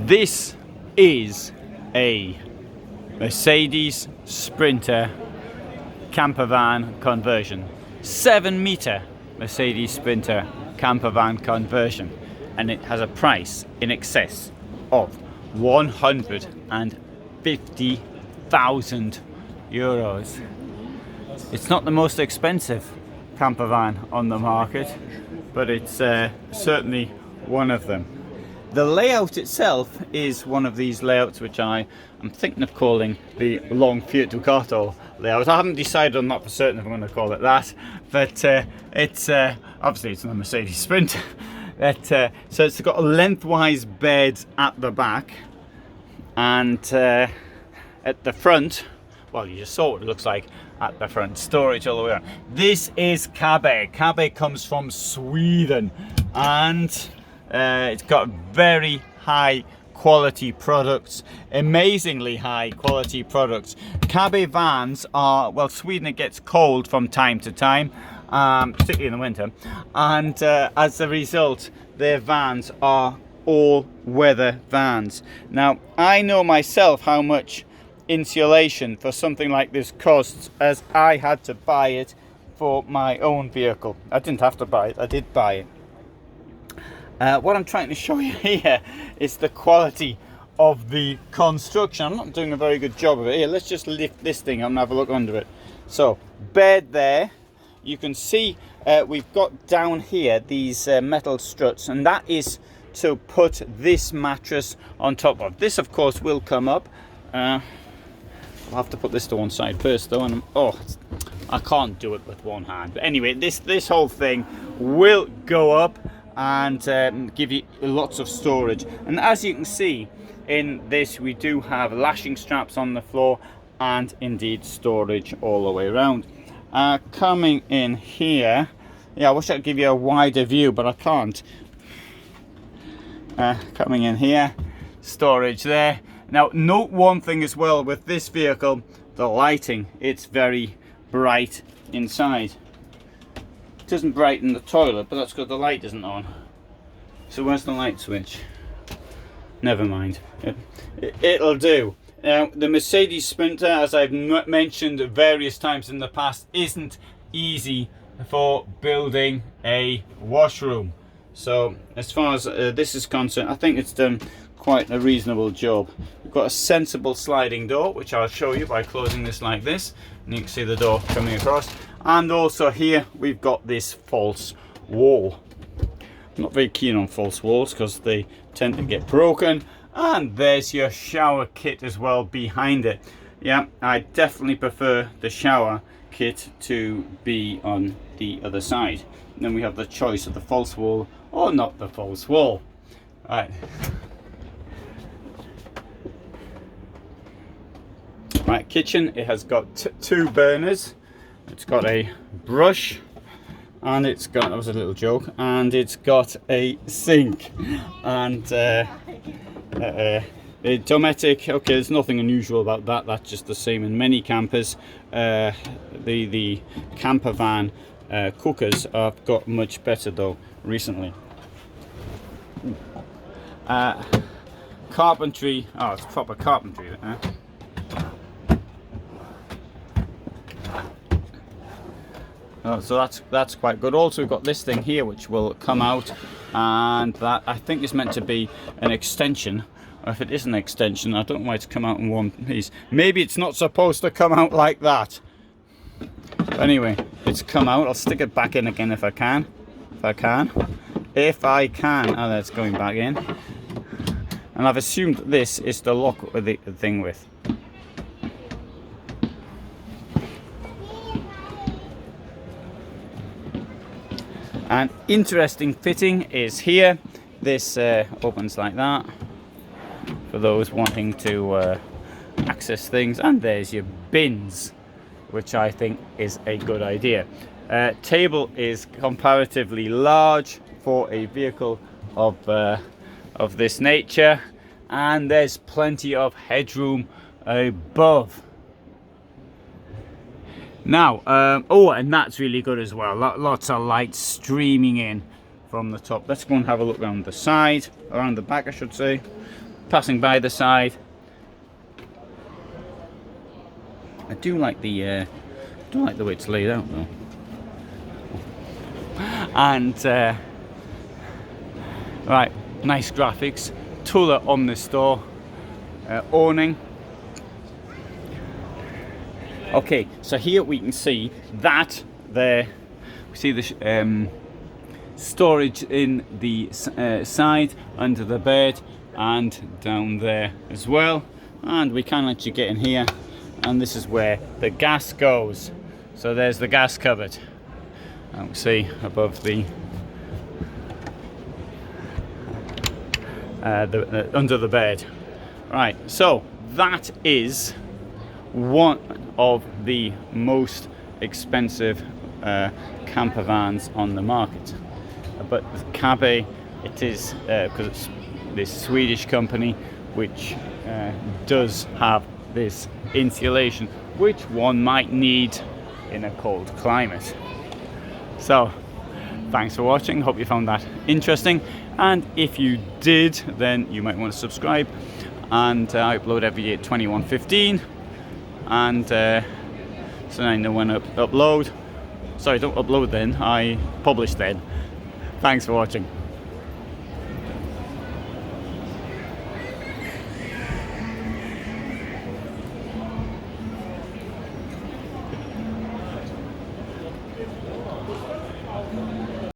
This is a Mercedes Sprinter campervan conversion. 7-meter Mercedes Sprinter campervan conversion. And it has a price in excess of €150,000. It's not the most expensive campervan on the market, but it's certainly one of them. The layout itself is one of these layouts which I'm thinking of calling the long Fiat Ducato layout. I haven't decided on that for certain if I'm going to call it that, but it's obviously it's not a Mercedes Sprinter. So it's got a lengthwise bed at the back, and at the front, well, you just saw what it looks like at the front. Storage all the way around. This is Kabe. Kabe comes from Sweden, and it's got very high quality products, amazingly high quality products. Kabe vans are, well, Sweden, it gets cold from time to time, particularly in the winter, and as a result their vans are all weather vans. Now I know myself how much insulation for something like this costs, as I had to buy it for my own vehicle. I didn't have to buy it, I did buy it. What I'm trying to show you here is the quality of the construction. I'm not doing a very good job of it. Here, let's just lift this thing up and have a look under it. So, bed there. You can see we've got down here these metal struts, and that is to put this mattress on top of. This, of course, will come up. I'll have to put this to one side first, though, and I can't do it with one hand. But anyway, this whole thing will go up and give you lots of storage. And as you can see in this, we do have lashing straps on the floor and indeed storage all the way around. Coming in here, yeah, I wish I could give you a wider view, but I can't. Coming in here, storage there. Now note one thing as well with this vehicle, the lighting. It's very bright inside. It doesn't brighten the toilet, but that's because the light isn't on. So where's the light switch? Never mind. It'll do. Now, the Mercedes Sprinter, as I've mentioned various times in the past, isn't easy for building a washroom. So as far as this is concerned, I think it's done quite a reasonable job. We've got a sensible sliding door, which I'll show you by closing this like this, and you can see the door coming across. And also here we've got this false wall. I'm not very keen on false walls because they tend to get broken. And there's your shower kit as well behind it. Yeah, I definitely prefer the shower kit to be on the other side. And then we have the choice of the false wall or not the false wall. Right. Right, kitchen, it has got two burners. It's got a brush, and it's got, that was a little joke, and it's got a sink, and a Dometic. Okay, there's nothing unusual about that. That's just the same in many campers. The camper van cookers have got much better though recently. Carpentry. Oh, it's proper carpentry. Oh, so that's quite good. Also, we've got this thing here which will come out, and that I think is meant to be an extension. Or if it is an extension, I don't know why it's come out in one piece. Maybe it's not supposed to come out like that. But anyway, it's come out. I'll stick it back in again if I can. If I can. Oh, that's going back in. And I've assumed this is the lock with the thing with. An interesting fitting is here. This opens like that for those wanting to access things, and there's your bins, which I think is a good idea. Table is comparatively large for a vehicle of this nature, and there's plenty of headroom above. Now, oh, and that's really good as well. Lots of light streaming in from the top. Let's go and have a look around the side, around the back, I should say. passing by the side. I do like the way it's laid out though. And right, nice graphics. Tuller on this door. Awning. Okay, so here we can see that there. We see the storage in the side under the bed and down there as well. And we can let you get in here, and this is where the gas goes. So there's the gas cupboard. And we see above the under the bed. Right, so that is one of the most expensive camper vans on the market. But Kabe, it is because it's this Swedish company which does have this insulation, which one might need in a cold climate. So thanks for watching, hope you found that interesting, and if you did, then you might want to subscribe. And I upload every day at 21:15, and so I know when to upload. Sorry, don't upload then, I publish then. Thanks for watching.